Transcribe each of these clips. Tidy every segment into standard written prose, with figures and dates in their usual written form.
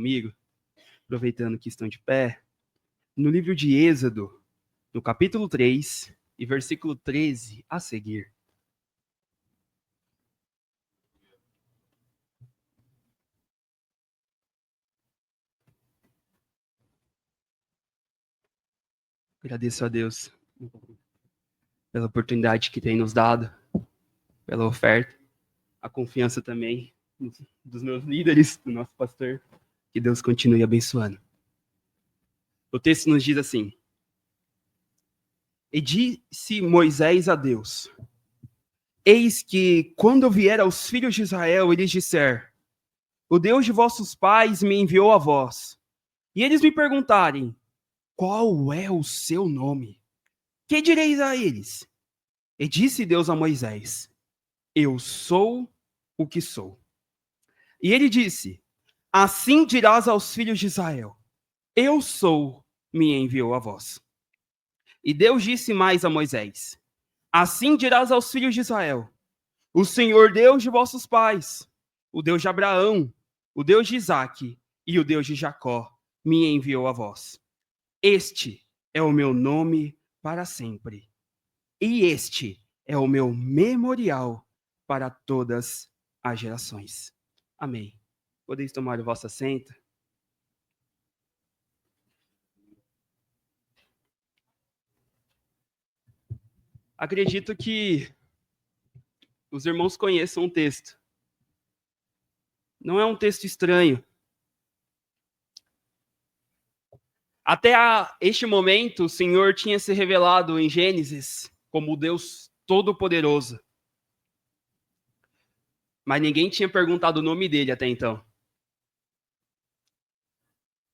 Comigo, aproveitando que estão de pé, no livro de Êxodo, no capítulo 3 e versículo 13 a seguir. Agradeço a Deus pela oportunidade que tem nos dado, pela oferta, a confiança também dos meus líderes, do nosso pastor. Que Deus continue abençoando. O texto nos diz assim: E disse Moisés a Deus: Eis que, quando vier aos filhos de Israel, eles disser: O Deus de vossos pais me enviou a vós. E eles me perguntarem: Qual é o seu nome? Que direis a eles? E disse Deus a Moisés: Eu sou o que sou. E ele disse: Assim dirás aos filhos de Israel: Eu sou, me enviou a vós. E Deus disse mais a Moisés: Assim dirás aos filhos de Israel: O Senhor Deus de vossos pais, o Deus de Abraão, o Deus de Isaque e o Deus de Jacó, me enviou a vós. Este é o meu nome para sempre. E este é o meu memorial para todas as gerações. Amém. Podeis tomar o vosso assento. Acredito que os irmãos conheçam o texto. Não é um texto estranho. Até este momento, o Senhor tinha se revelado em Gênesis como o Deus Todo-Poderoso. Mas ninguém tinha perguntado o nome dele até então.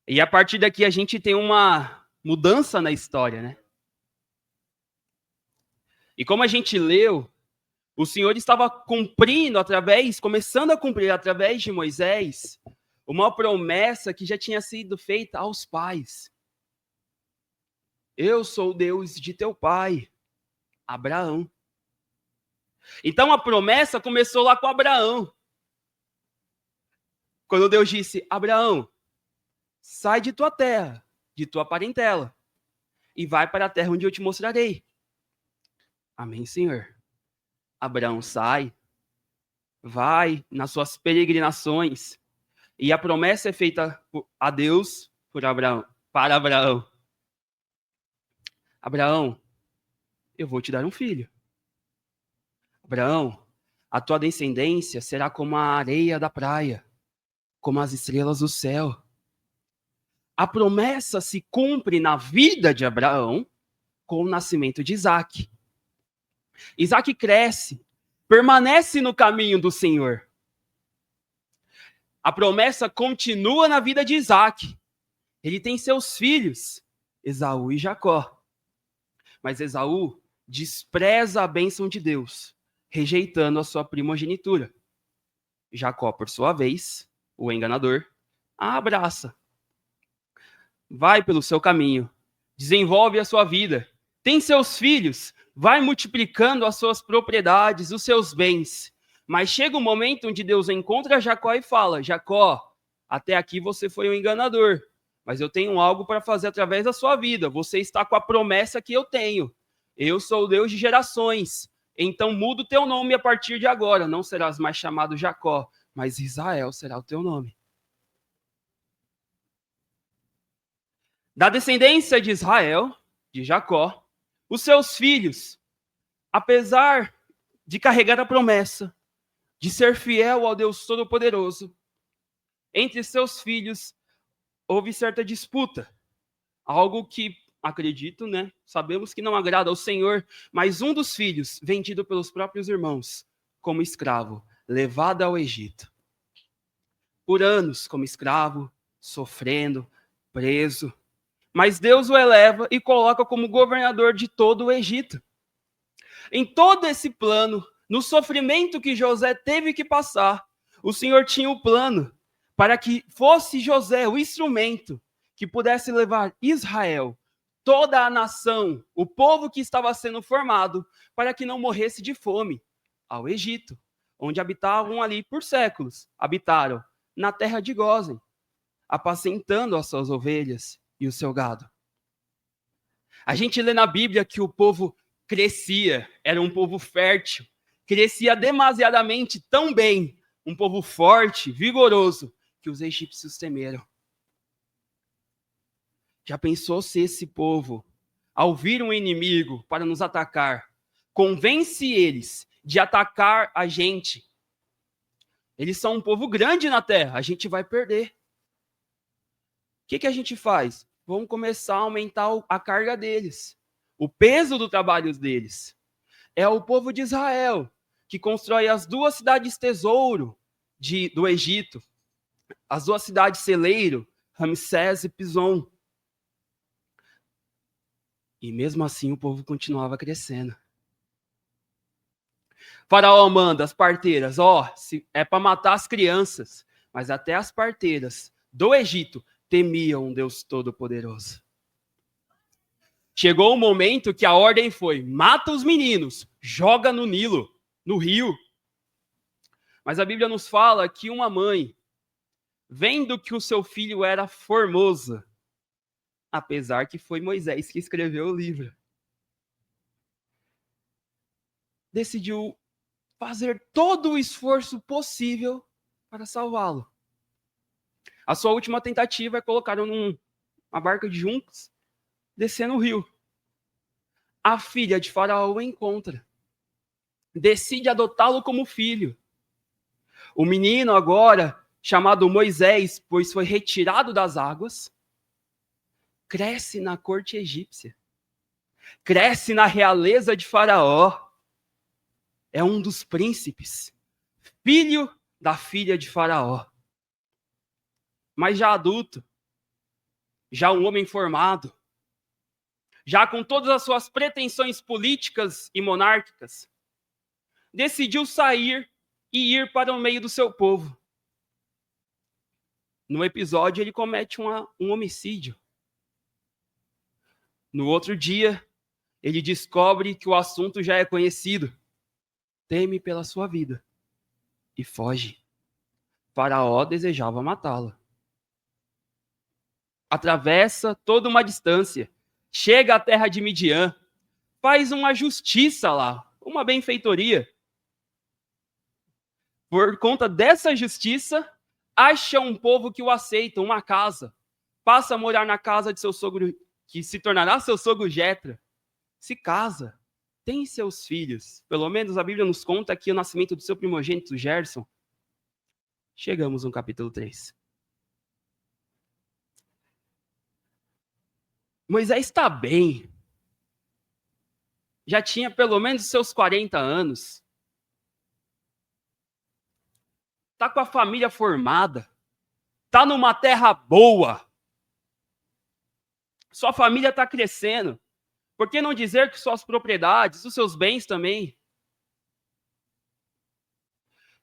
E a partir daqui a gente tem uma mudança na história, né? E como a gente leu, o Senhor estava começando a cumprir através de Moisés, uma promessa que já tinha sido feita aos pais. Eu sou o Deus de teu pai, Abraão. Então a promessa começou lá com Abraão. Quando Deus disse: Abraão, sai de tua terra, de tua parentela, e vai para a terra onde eu te mostrarei. Amém, Senhor. Abraão sai, vai nas suas peregrinações, e a promessa é feita a Deus para Abraão. Abraão, eu vou te dar um filho. Abraão, a tua descendência será como a areia da praia, como as estrelas do céu. A promessa se cumpre na vida de Abraão com o nascimento de Isaque. Isaque cresce, permanece no caminho do Senhor. A promessa continua na vida de Isaque. Ele tem seus filhos, Esaú e Jacó. Mas Esaú despreza a bênção de Deus, rejeitando a sua primogenitura. Jacó, por sua vez, o enganador, a abraça. Vai pelo seu caminho, desenvolve a sua vida, tem seus filhos, vai multiplicando as suas propriedades, os seus bens. Mas chega um momento onde Deus encontra Jacó e fala: Jacó, até aqui você foi um enganador, mas eu tenho algo para fazer através da sua vida. Você está com a promessa que eu tenho. Eu sou o Deus de gerações. Então muda o teu nome a partir de agora. Não serás mais chamado Jacó, mas Israel será o teu nome. Da descendência de Israel, de Jacó, os seus filhos, apesar de carregar a promessa, de ser fiel ao Deus Todo-Poderoso, entre seus filhos houve certa disputa. Algo que, acredito, né? Sabemos que não agrada ao Senhor, mas um dos filhos, vendido pelos próprios irmãos, como escravo, levado ao Egito. Por anos, como escravo, sofrendo, preso. Mas Deus o eleva e coloca como governador de todo o Egito. Em todo esse plano, no sofrimento que José teve que passar, o Senhor tinha um plano para que fosse José o instrumento que pudesse levar Israel, toda a nação, o povo que estava sendo formado, para que não morresse de fome, ao Egito, onde habitavam ali por séculos, habitaram na terra de Gósen. apacentando as suas ovelhas e o seu gado. A gente lê na Bíblia que o povo crescia, era um povo fértil, crescia demasiadamente tão bem, um povo forte, vigoroso, que os egípcios temeram. Já pensou se esse povo, ao vir um inimigo para nos atacar, convence eles de atacar a gente? Eles são um povo grande na terra, a gente vai perder. O que a gente faz? Vamos começar a aumentar a carga deles, o peso do trabalho deles. É o povo de Israel que constrói as 2 cidades tesouro do Egito, as 2 cidades celeiro, Ramsés e Pison. E mesmo assim o povo continuava crescendo. Faraó manda as parteiras, é para matar as crianças, mas até as parteiras do Egito temiam um Deus Todo-Poderoso. Chegou o momento que a ordem foi: mata os meninos, joga no Nilo, no rio. Mas a Bíblia nos fala que uma mãe, vendo que o seu filho era formoso, apesar que foi Moisés que escreveu o livro, decidiu fazer todo o esforço possível para salvá-lo. A sua última tentativa é colocar numa barca de juncos, descer no rio. A filha de Faraó o encontra. Decide adotá-lo como filho. O menino agora, chamado Moisés, pois foi retirado das águas, cresce na corte egípcia. Cresce na realeza de Faraó. É um dos príncipes. Filho da filha de Faraó. Mas já adulto, já um homem formado, já com todas as suas pretensões políticas e monárquicas, decidiu sair e ir para o meio do seu povo. No episódio, ele comete um homicídio. No outro dia, ele descobre que o assunto já é conhecido. Teme pela sua vida e foge. Faraó desejava matá-lo. Atravessa toda uma distância, chega à terra de Midian, faz uma justiça lá, uma benfeitoria. Por conta dessa justiça, acha um povo que o aceita, uma casa. Passa a morar na casa de seu sogro, que se tornará seu sogro Jetro. Se casa, tem seus filhos. Pelo menos a Bíblia nos conta aqui o nascimento do seu primogênito Gerson. Chegamos no capítulo 3. Moisés está bem. Já tinha pelo menos seus 40 anos. Está com a família formada. Está numa terra boa. Sua família está crescendo. Por que não dizer que suas propriedades, os seus bens também?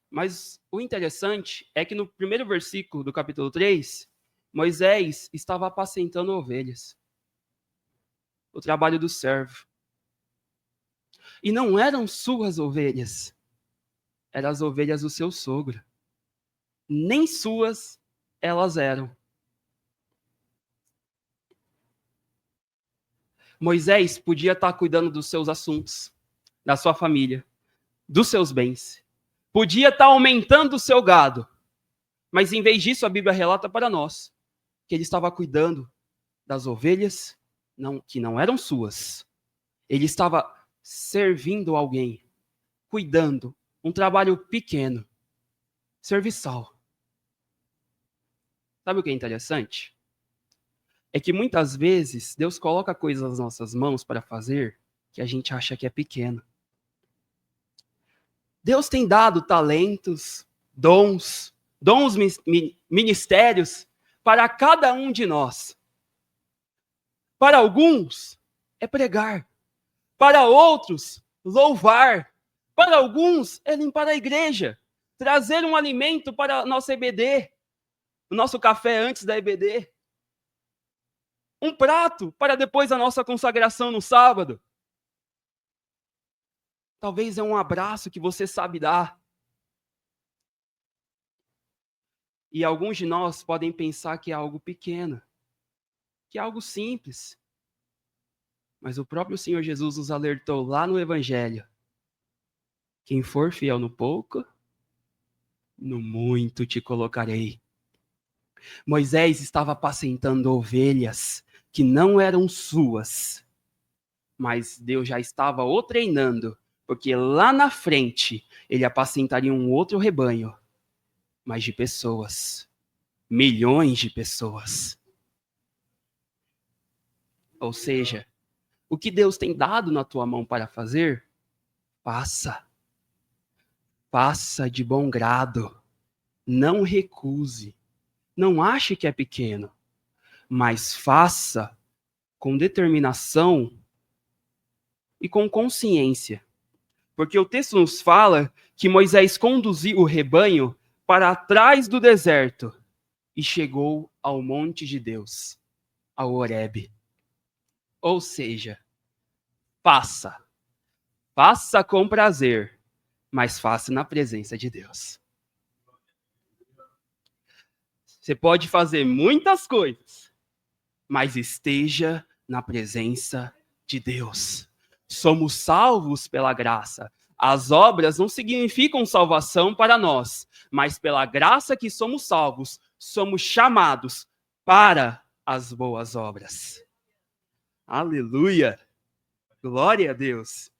Mas o interessante é que no primeiro versículo do capítulo 3, Moisés estava apacentando ovelhas. O trabalho do servo. E não eram suas ovelhas. Eram as ovelhas do seu sogro. Nem suas elas eram. Moisés podia estar cuidando dos seus assuntos, da sua família, dos seus bens. Podia estar aumentando o seu gado. Mas em vez disso, a Bíblia relata para nós que ele estava cuidando das ovelhas que não eram suas. Ele estava servindo alguém, cuidando, um trabalho pequeno, serviçal. Sabe o que é interessante? É que muitas vezes Deus coloca coisas nas nossas mãos para fazer que a gente acha que é pequeno. Deus tem dado talentos, dons ministérios para cada um de nós. Para alguns, é pregar. Para outros, louvar. Para alguns, é limpar a igreja. Trazer um alimento para a nossa EBD. O nosso café antes da EBD. Um prato para depois da nossa consagração no sábado. Talvez é um abraço que você sabe dar. E alguns de nós podem pensar que é algo pequeno, que é algo simples. Mas o próprio Senhor Jesus nos alertou lá no Evangelho: quem for fiel no pouco, no muito te colocarei. Moisés estava apacentando ovelhas que não eram suas, mas Deus já estava o treinando, porque lá na frente ele apacentaria um outro rebanho, mas de pessoas, milhões de pessoas. Ou seja, o que Deus tem dado na tua mão para fazer, faça. Faça de bom grado. Não recuse. Não ache que é pequeno, mas faça com determinação e com consciência. Porque o texto nos fala que Moisés conduziu o rebanho para trás do deserto e chegou ao monte de Deus, ao Horebe. Ou seja, faça com prazer, mas faça na presença de Deus. Você pode fazer muitas coisas, mas esteja na presença de Deus. Somos salvos pela graça. As obras não significam salvação para nós, mas pela graça que somos salvos, somos chamados para as boas obras. Aleluia! Glória a Deus!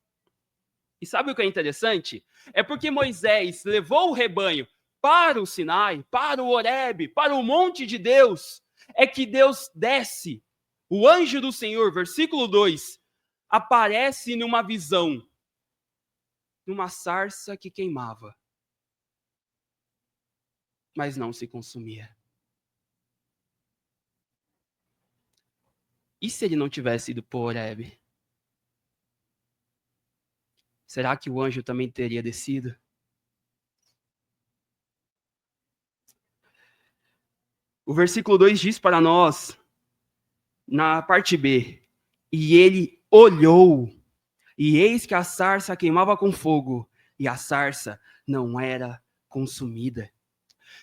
E sabe o que é interessante? É porque Moisés levou o rebanho para o Sinai, para o Horebe, para o monte de Deus, é que Deus desce. O anjo do Senhor, versículo 2, aparece numa visão, numa sarça que queimava, mas não se consumia. E se ele não tivesse ido para o Horebe? Será que o anjo também teria descido? O versículo 2 diz para nós, na parte B, e ele olhou, e eis que a sarça queimava com fogo, e a sarça não era consumida.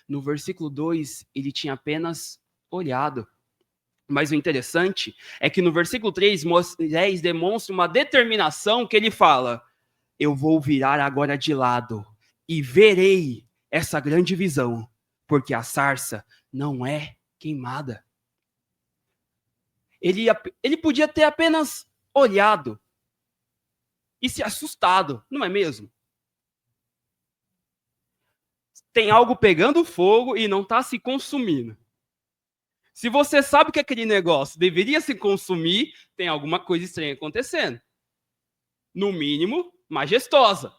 No versículo 2, ele tinha apenas olhado. Mas o interessante é que no versículo 3, Moisés demonstra uma determinação que ele fala: eu vou virar agora de lado e verei essa grande visão, porque a sarça não é queimada. Ele podia ter apenas olhado e se assustado, não é mesmo? Tem algo pegando fogo e não está se consumindo. Se você sabe que aquele negócio deveria se consumir, tem alguma coisa estranha acontecendo. No mínimo, majestosa.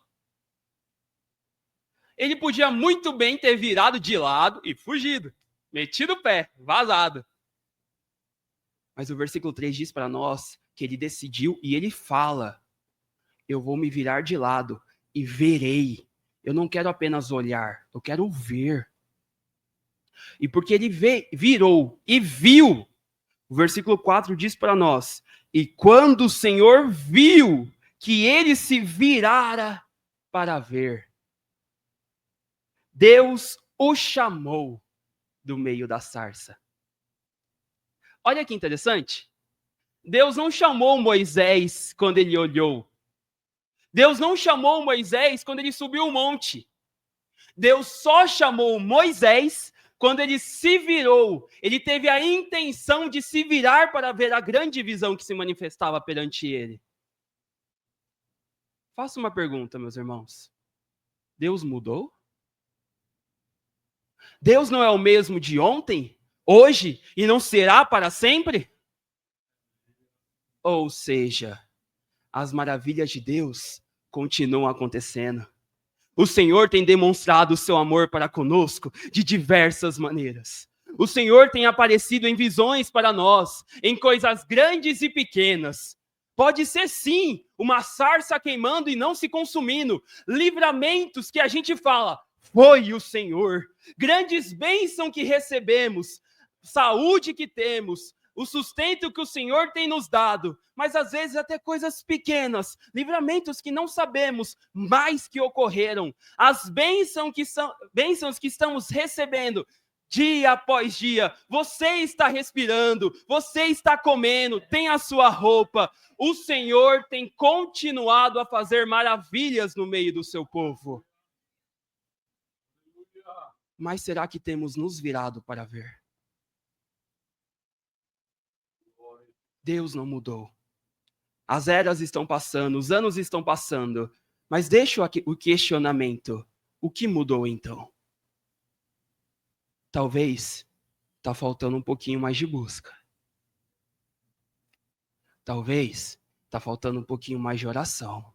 Ele podia muito bem ter virado de lado e fugido, metido o pé, vazado. Mas o versículo 3 diz para nós que ele decidiu e ele fala: eu vou me virar de lado e verei. Eu não quero apenas olhar, eu quero ver. E porque ele virou e viu, o versículo 4 diz para nós: e quando o Senhor viu que ele se virara para ver, Deus o chamou do meio da sarça. Olha que interessante. Deus não chamou Moisés quando ele olhou. Deus não chamou Moisés quando ele subiu o monte. Deus só chamou Moisés quando ele se virou. Ele teve a intenção de se virar para ver a grande visão que se manifestava perante ele. Faço uma pergunta, meus irmãos. Deus mudou? Deus não é o mesmo de ontem, hoje e não será para sempre? Ou seja, as maravilhas de Deus continuam acontecendo. O Senhor tem demonstrado o seu amor para conosco de diversas maneiras. O Senhor tem aparecido em visões para nós, em coisas grandes e pequenas. Pode ser sim, uma sarça queimando e não se consumindo. Livramentos que a gente fala, foi o Senhor. Grandes bênçãos que recebemos, saúde que temos, o sustento que o Senhor tem nos dado, mas às vezes até coisas pequenas, livramentos que não sabemos, mas que ocorreram. As bênçãos que estamos recebendo dia após dia, você está respirando, você está comendo, tem a sua roupa. O Senhor tem continuado a fazer maravilhas no meio do seu povo. Mas será que temos nos virado para ver? Deus não mudou. As eras estão passando, os anos estão passando, mas deixa o questionamento. O que mudou então? Talvez está faltando um pouquinho mais de busca. Talvez está faltando um pouquinho mais de oração.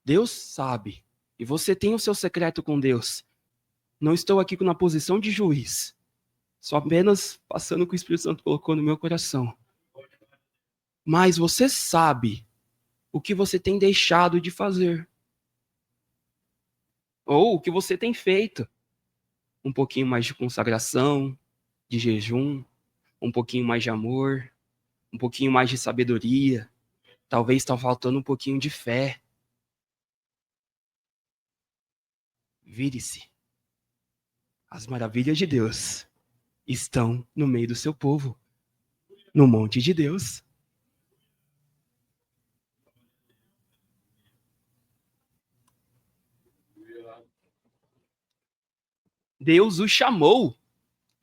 Deus sabe, e você tem o seu secreto com Deus. Não estou aqui na posição de juiz, só apenas passando o que o Espírito Santo colocou no meu coração. Mas você sabe o que você tem deixado de fazer. Ou o que você tem feito. Um pouquinho mais de consagração, de jejum, um pouquinho mais de amor, um pouquinho mais de sabedoria. Talvez está faltando um pouquinho de fé. Vire-se. As maravilhas de Deus estão no meio do seu povo, no monte de Deus. Deus o chamou,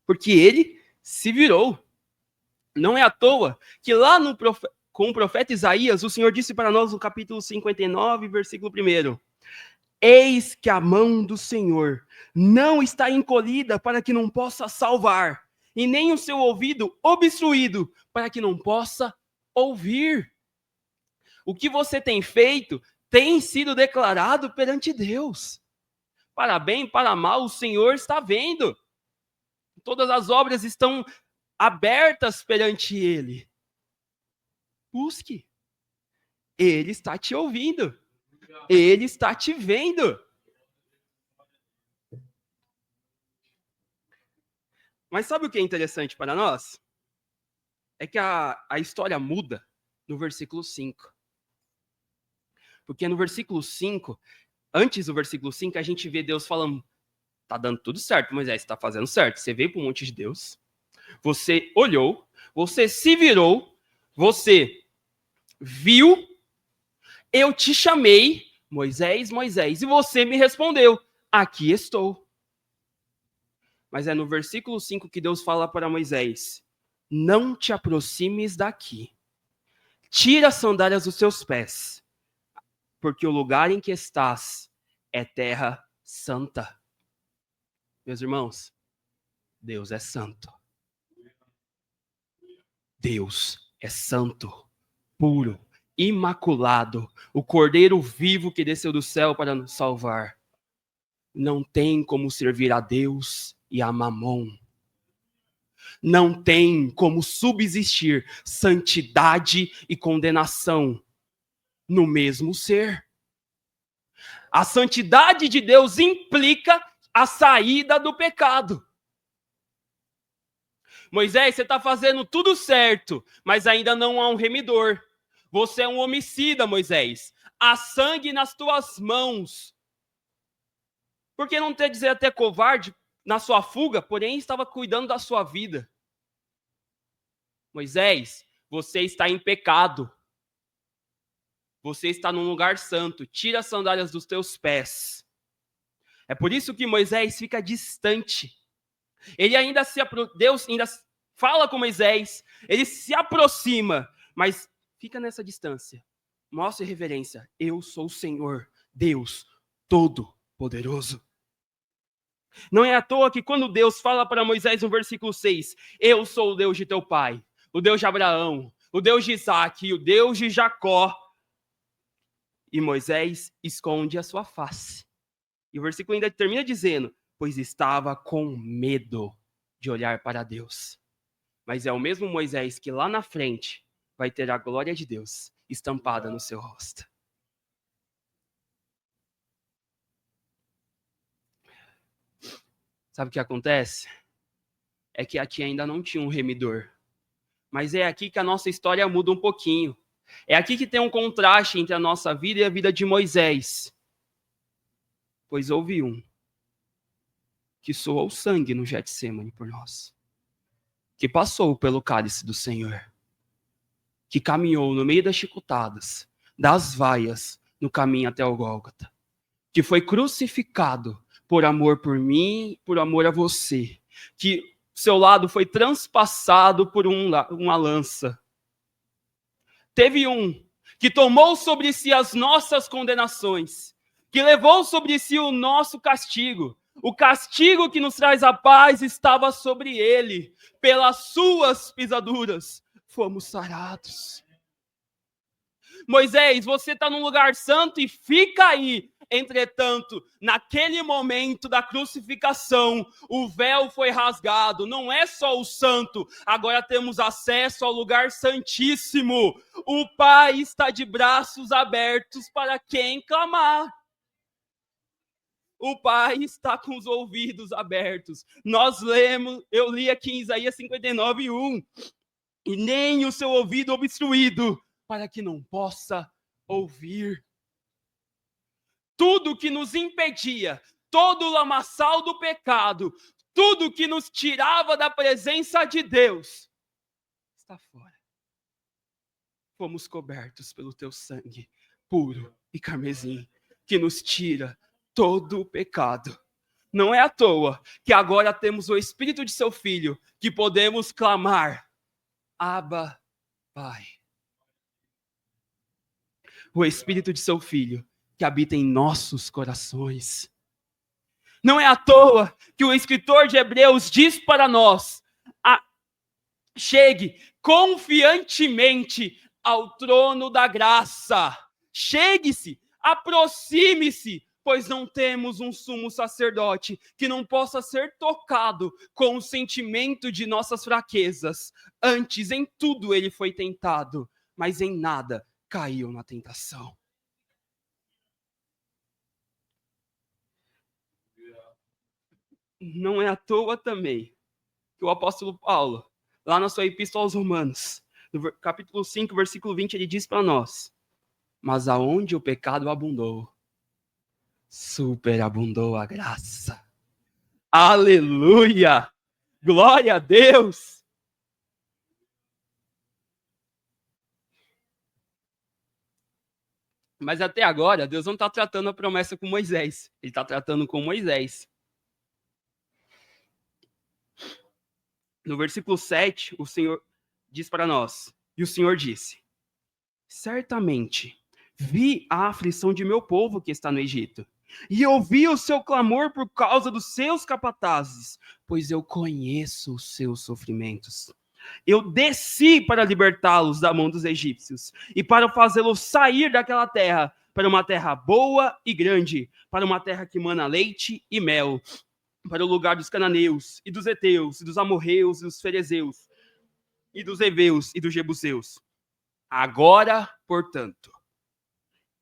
porque ele se virou. Não é à toa que lá com o profeta Isaías, o Senhor disse para nós no capítulo 59, versículo 1: Eis que a mão do Senhor não está encolhida para que não possa salvar, e nem o seu ouvido obstruído para que não possa ouvir. O que você tem feito tem sido declarado perante Deus. Para bem, para mal, o Senhor está vendo. Todas as obras estão abertas perante Ele. Busque. Ele está te ouvindo. Ele está te vendo. Mas sabe o que é interessante para nós? É que a história muda no versículo 5. Porque no versículo 5, antes do versículo 5, a gente vê Deus falando: tá dando tudo certo, Moisés, está fazendo certo. Você veio para o monte de Deus, você olhou, você se virou, você viu, eu te chamei, Moisés, Moisés, e você me respondeu: aqui estou. Mas é no versículo 5 que Deus fala para Moisés: não te aproximes daqui, tira as sandálias dos seus pés, porque o lugar em que estás é terra santa. Meus irmãos, Deus é santo. Deus é santo, puro, imaculado, o Cordeiro vivo que desceu do céu para nos salvar. Não tem como servir a Deus e a Mamon. Não tem como subsistir santidade e condenação no mesmo ser. A santidade de Deus implica a saída do pecado. Moisés, você está fazendo tudo certo, mas ainda não há um remidor. Você é um homicida, Moisés. Há sangue nas tuas mãos. Por que não ter dizer até covarde na sua fuga, porém estava cuidando da sua vida? Moisés, você está em pecado. Você está num lugar santo. Tira as sandálias dos teus pés. É por isso que Moisés fica distante. Deus ainda fala com Moisés, ele se aproxima, mas fica nessa distância. Mostre reverência. Eu sou o Senhor, Deus Todo-Poderoso. Não é à toa que quando Deus fala para Moisés no versículo 6, eu sou o Deus de teu pai, o Deus de Abraão, o Deus de Isaac, o Deus de Jacó. E Moisés esconde a sua face. E o versículo ainda termina dizendo, pois estava com medo de olhar para Deus. Mas é o mesmo Moisés que lá na frente vai ter a glória de Deus estampada no seu rosto. Sabe o que acontece? É que aqui ainda não tinha um remidor. Mas é aqui que a nossa história muda um pouquinho. É aqui que tem um contraste entre a nossa vida e a vida de Moisés. Pois houve um que suou sangue no Getsêmani por nós, que passou pelo cálice do Senhor, que caminhou no meio das chicotadas, das vaias, no caminho até o Gólgota, que foi crucificado por amor por mim, por amor a você, que seu lado foi transpassado por uma lança. Teve um que tomou sobre si as nossas condenações, que levou sobre si o nosso castigo. O castigo que nos traz a paz estava sobre ele. Pelas suas pisaduras fomos sarados. Moisés, você está num lugar santo e fica aí. Entretanto, naquele momento da crucificação, o véu foi rasgado. Não é só o santo, agora temos acesso ao lugar santíssimo. O Pai está de braços abertos para quem clamar. O Pai está com os ouvidos abertos. Eu li aqui em Isaías 59:1. E nem o seu ouvido obstruído, para que não possa ouvir. Tudo que nos impedia, todo o lamaçal do pecado, tudo que nos tirava da presença de Deus, está fora. Fomos cobertos pelo teu sangue puro e carmesim, que nos tira todo o pecado. Não é à toa que agora temos o Espírito de seu Filho, que podemos clamar, Abba, Pai. O Espírito de seu Filho, que habita em nossos corações. Não é à toa que o escritor de Hebreus diz para nós, chegue confiantemente ao trono da graça. Chegue-se, aproxime-se, pois não temos um sumo sacerdote que não possa ser tocado com o sentimento de nossas fraquezas. Antes, em tudo ele foi tentado, mas em nada caiu na tentação. Não é à toa também que o apóstolo Paulo, lá na sua epístola aos Romanos, no capítulo 5, versículo 20, ele diz para nós, mas aonde o pecado abundou, superabundou a graça. Aleluia! Glória a Deus! Mas até agora, Deus não está tratando a promessa com Moisés. Ele está tratando com Moisés. No versículo 7, o Senhor diz para nós, e o Senhor disse, certamente vi a aflição de meu povo que está no Egito, e ouvi o seu clamor por causa dos seus capatazes, pois eu conheço os seus sofrimentos. Eu desci para libertá-los da mão dos egípcios e para fazê-los sair daquela terra, para uma terra boa e grande, para uma terra que mana leite e mel, para o lugar dos cananeus e dos heteus e dos amorreus e dos ferezeus e dos heveus e dos jebuseus. Agora, portanto,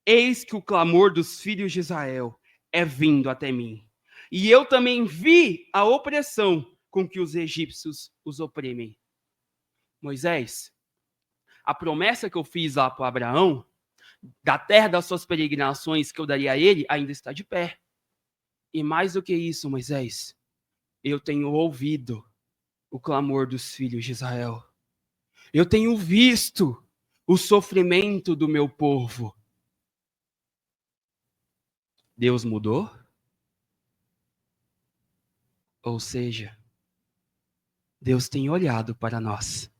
eis que o clamor dos filhos de Israel é vindo até mim, e eu também vi a opressão com que os egípcios os oprimem. Moisés, a promessa que eu fiz lá para Abraão, da terra das suas peregrinações que eu daria a ele, ainda está de pé. E mais do que isso, Moisés, eu tenho ouvido o clamor dos filhos de Israel. Eu tenho visto o sofrimento do meu povo. Deus mudou? Ou seja, Deus tem olhado para nós.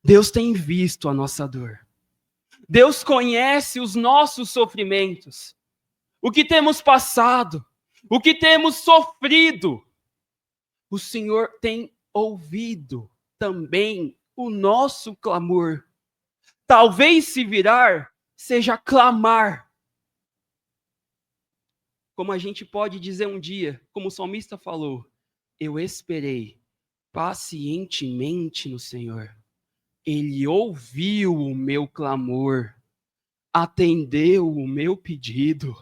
Deus tem visto a nossa dor. Deus conhece os nossos sofrimentos, o que temos passado, o que temos sofrido. O Senhor tem ouvido também o nosso clamor. Talvez se virar, seja clamar. Como a gente pode dizer um dia, como o salmista falou, eu esperei pacientemente no Senhor. Ele ouviu o meu clamor, atendeu o meu pedido.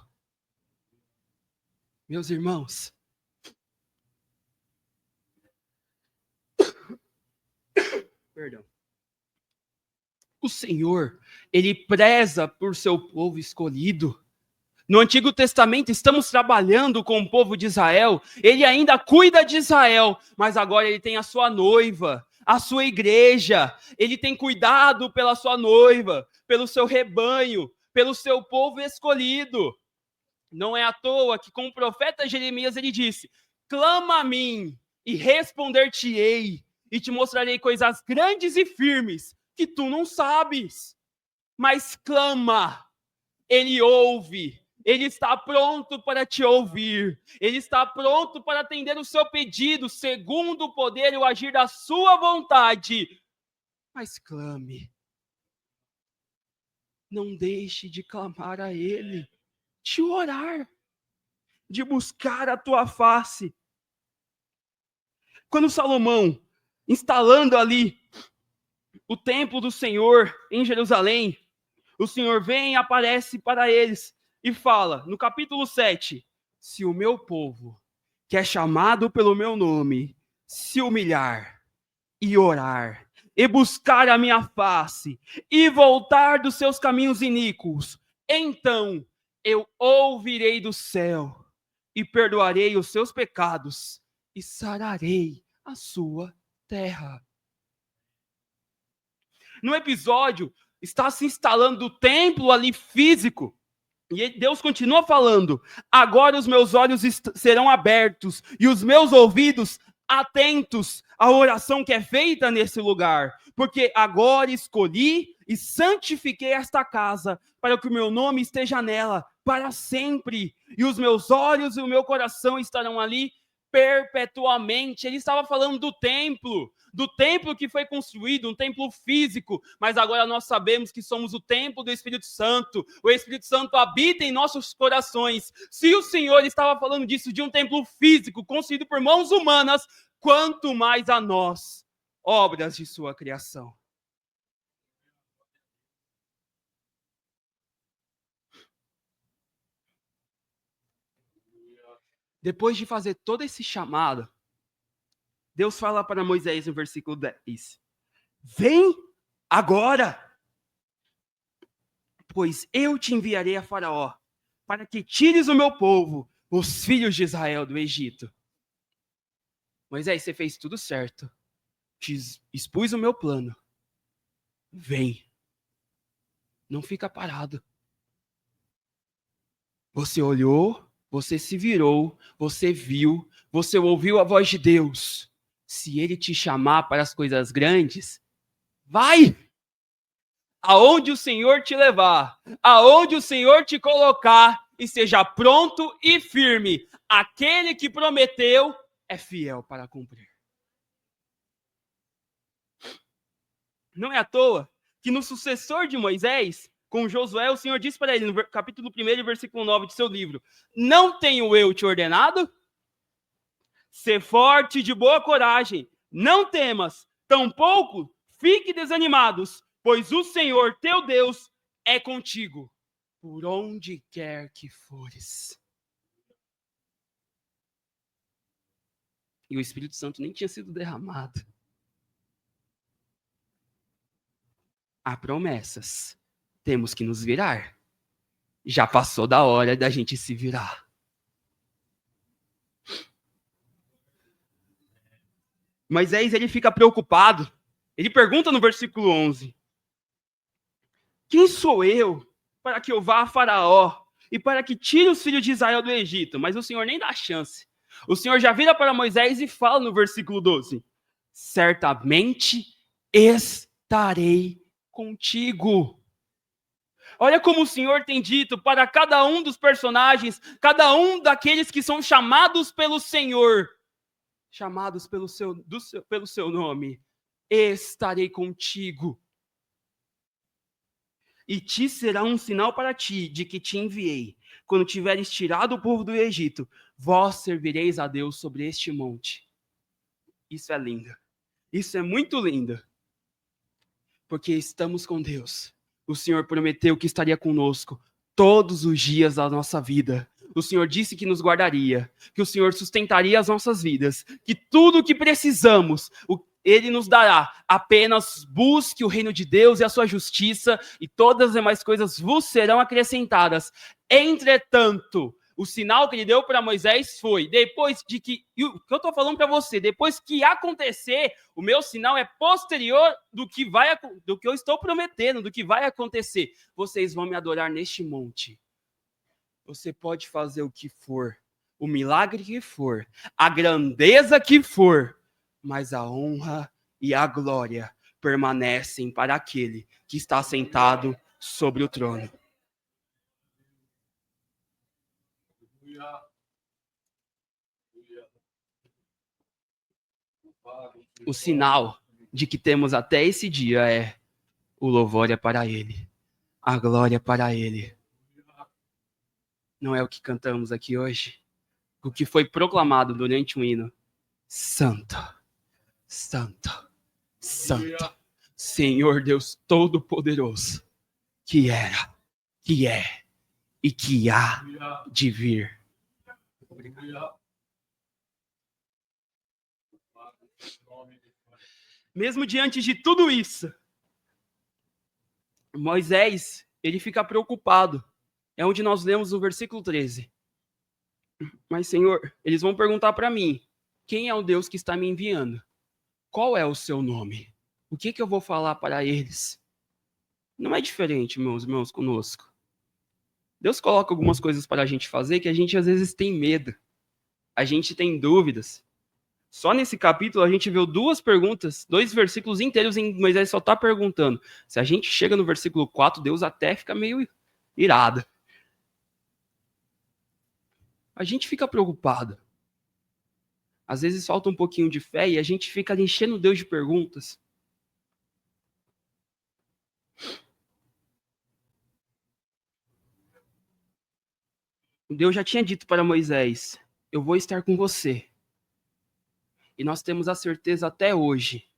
Meus irmãos, perdão. O Senhor, ele preza por seu povo escolhido. No Antigo Testamento, estamos trabalhando com o povo de Israel. Ele ainda cuida de Israel, mas agora ele tem a sua noiva, a sua igreja. Ele tem cuidado pela sua noiva, pelo seu rebanho, pelo seu povo escolhido. Não é à toa que com o profeta Jeremias ele disse: clama a mim e responder-te-ei, e te mostrarei coisas grandes e firmes que tu não sabes. Mas clama, ele ouve. Ele está pronto para te ouvir. Ele está pronto para atender o seu pedido, segundo o poder e o agir da sua vontade. Mas clame. Não deixe de clamar a Ele, de orar, de buscar a tua face. Quando Salomão, instalando ali o templo do Senhor em Jerusalém, o Senhor vem e aparece para eles e fala, no capítulo 7, se o meu povo, que é chamado pelo meu nome, se humilhar e orar, e buscar a minha face, e voltar dos seus caminhos iníquos, então eu ouvirei do céu, e perdoarei os seus pecados, e sararei a sua terra. No episódio, está se instalando o templo ali físico, e Deus continua falando, agora os meus olhos serão abertos, e os meus ouvidos atentos à oração que é feita nesse lugar, porque agora escolhi e santifiquei esta casa, para que o meu nome esteja nela para sempre, e os meus olhos e o meu coração estarão ali perpetuamente. Ele estava falando do templo que foi construído, um templo físico, mas agora nós sabemos que somos o templo do Espírito Santo. O Espírito Santo habita em nossos corações. Se o Senhor estava falando disso, de um templo físico construído por mãos humanas, quanto mais a nós, obras de sua criação. Depois de fazer todo esse chamado, Deus fala para Moisés no versículo 10, vem agora, pois eu te enviarei a Faraó, para que tires o meu povo, os filhos de Israel, do Egito. Moisés, você fez tudo certo, te expus o meu plano, vem, não fica parado. Você olhou, você se virou, você viu, você ouviu a voz de Deus. Se Ele te chamar para as coisas grandes, vai! Aonde o Senhor te levar, aonde o Senhor te colocar, e seja pronto e firme. Aquele que prometeu é fiel para cumprir. Não é à toa que no sucessor de Moisés, com Josué, o Senhor disse para ele, no capítulo 1, versículo 9 de seu livro, não tenho eu te ordenado? Ser forte e de boa coragem, não temas, tampouco fique desanimados, pois o Senhor teu Deus é contigo, por onde quer que fores. E o Espírito Santo nem tinha sido derramado. Há promessas, temos que nos virar. Já passou da hora da gente se virar. Moisés, ele fica preocupado. Ele pergunta no versículo 11, quem sou eu para que eu vá a Faraó e para que tire os filhos de Israel do Egito? Mas o Senhor nem dá chance. O Senhor já vira para Moisés e fala no versículo 12, certamente estarei contigo. Olha como o Senhor tem dito para cada um dos personagens, cada um daqueles que são chamados pelo Senhor, chamados pelo seu nome, estarei contigo. E te será um sinal para ti, de que te enviei. Quando tiveres tirado o povo do Egito, vós servireis a Deus sobre este monte. Isso é lindo. Isso é muito lindo. Porque estamos com Deus. O Senhor prometeu que estaria conosco todos os dias da nossa vida. O Senhor disse que nos guardaria, que o Senhor sustentaria as nossas vidas, que tudo o que precisamos, ele nos dará. Apenas busque o reino de Deus e a sua justiça, e todas as demais coisas vos serão acrescentadas. Entretanto, o sinal que ele deu para Moisés foi, depois de que, o que eu estou falando para você, depois que acontecer, o meu sinal é posterior do que eu estou prometendo, do que vai acontecer. Vocês vão me adorar neste monte. Você pode fazer o que for, o milagre que for, a grandeza que for, mas a honra e a glória permanecem para aquele que está sentado sobre o trono. O sinal de que temos até esse dia é o louvor é para ele, a glória é para ele. Não é o que cantamos aqui hoje? O que foi proclamado durante o hino. Santo, Santo, Santo, Senhor Deus Todo-Poderoso, que era, que é e que há de vir. Obrigado. Mesmo diante de tudo isso, Moisés, ele fica preocupado. É onde nós lemos no versículo 13. Mas, Senhor, eles vão perguntar para mim, quem é o Deus que está me enviando? Qual é o seu nome? O que eu vou falar para eles? Não é diferente, meus irmãos, conosco. Deus coloca algumas coisas para a gente fazer que a gente às vezes tem medo. A gente tem dúvidas. Só nesse capítulo a gente viu duas perguntas, 2 versículos inteiros em Moisés só está perguntando. Se a gente chega no versículo 4, Deus até fica meio irado. A gente fica preocupado. Às vezes falta um pouquinho de fé e a gente fica enchendo Deus de perguntas. Deus já tinha dito para Moisés, eu vou estar com você. E nós temos a certeza até hoje.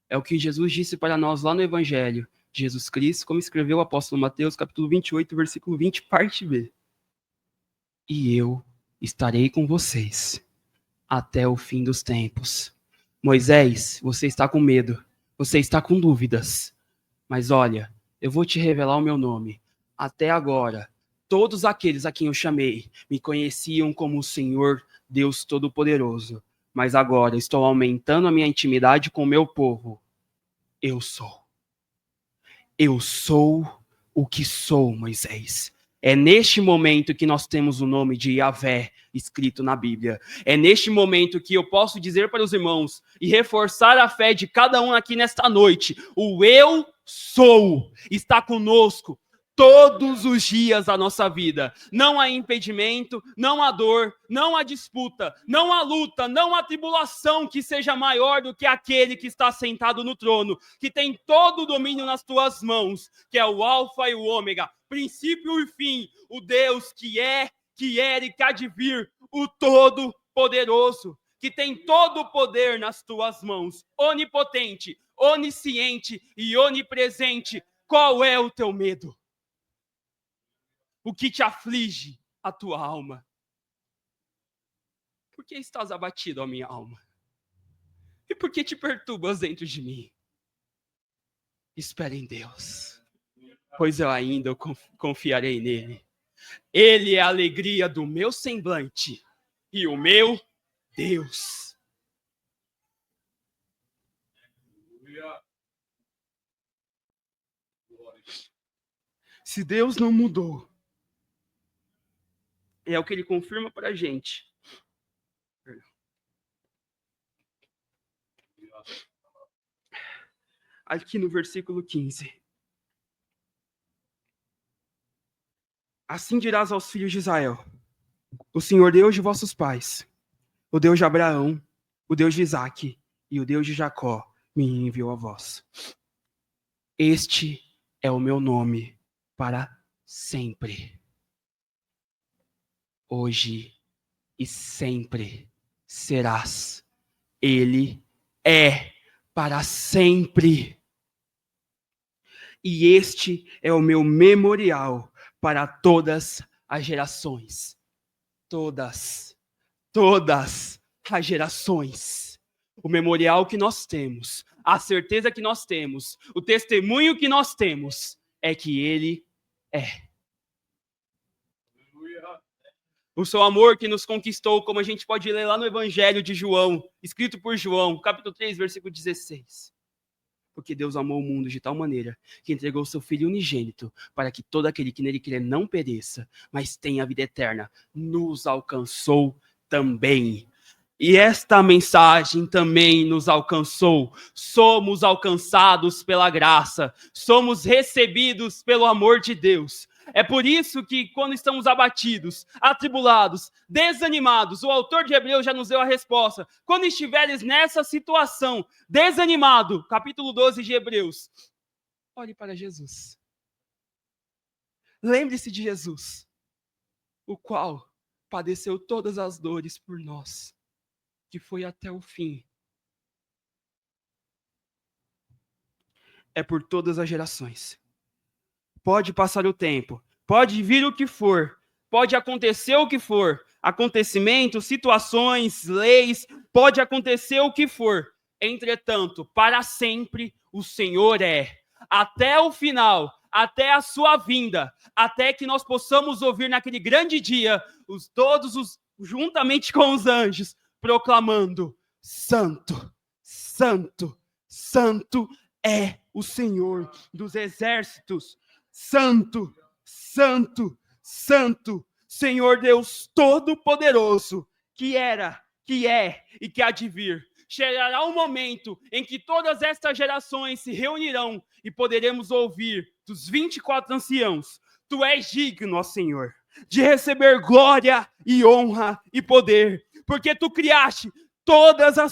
É o que Jesus disse para nós lá no Evangelho de Jesus Cristo, como escreveu o apóstolo Mateus, capítulo 28, versículo 20, parte B. E eu estarei com vocês até o fim dos tempos. Moisés, você está com medo, você está com dúvidas. Mas olha, eu vou te revelar o meu nome. Até agora, todos aqueles a quem eu chamei me conheciam como o Senhor Deus Todo-Poderoso. Mas agora estou aumentando a minha intimidade com o meu povo. Eu sou. Eu sou o que sou, Moisés. É neste momento que nós temos o nome de Yahvé escrito na Bíblia. É neste momento que eu posso dizer para os irmãos e reforçar a fé de cada um aqui nesta noite. O eu sou está conosco todos os dias da nossa vida. Não há impedimento, não há dor, não há disputa, não há luta, não há tribulação que seja maior do que aquele que está sentado no trono, que tem todo o domínio nas tuas mãos, que é o Alfa e o Ômega, princípio e fim, o Deus que é, que era e que há de vir, o Todo-Poderoso, que tem todo o poder nas tuas mãos, onipotente, onisciente e onipresente. Qual é o teu medo? O que te aflige a tua alma? Por que estás abatido, ó minha alma? E por que te perturbas dentro de mim? Espera em Deus, pois eu ainda confiarei nele. Ele é a alegria do meu semblante e o meu Deus. Se Deus não mudou, é o que ele confirma para a gente. Aqui no versículo 15. Assim dirás aos filhos de Israel: o Senhor Deus de vossos pais, o Deus de Abraão, o Deus de Isaque e o Deus de Jacó me enviou a vós. Este é o meu nome para sempre. Hoje e sempre serás. Ele é para sempre. E este é o meu memorial para todas as gerações. Todas as gerações. o memorial que nós temos, a certeza que nós temos, o testemunho que nós temos, é que Ele é. O seu amor que nos conquistou, como a gente pode ler lá no Evangelho de João, escrito por João, capítulo 3, versículo 16. Porque Deus amou o mundo de tal maneira que entregou o seu Filho unigênito para que todo aquele que nele crê não pereça, mas tenha a vida eterna. Nos alcançou também. E esta mensagem também nos alcançou. Somos alcançados pela graça. Somos recebidos pelo amor de Deus. É por isso que quando estamos abatidos, atribulados, desanimados, o autor de Hebreus já nos deu a resposta. Quando estiveres nessa situação, desanimado, capítulo 12 de Hebreus, olhe para Jesus. Lembre-se de Jesus, o qual padeceu todas as dores por nós, que foi até o fim. É por todas as gerações. Pode passar o tempo, pode vir o que for, pode acontecer o que for, acontecimentos, situações, leis, pode acontecer o que for. Entretanto, para sempre o Senhor é, até o final, até a sua vinda, até que nós possamos ouvir naquele grande dia, juntamente com os anjos, proclamando: Santo, Santo, Santo é o Senhor dos exércitos. Santo, Santo, Santo, Senhor Deus Todo-Poderoso, que era, que é e que há de vir. Chegará um momento em que todas estas gerações se reunirão e poderemos ouvir dos 24 anciãos: Tu és digno, ó Senhor, de receber glória e honra e poder, porque Tu criaste todas as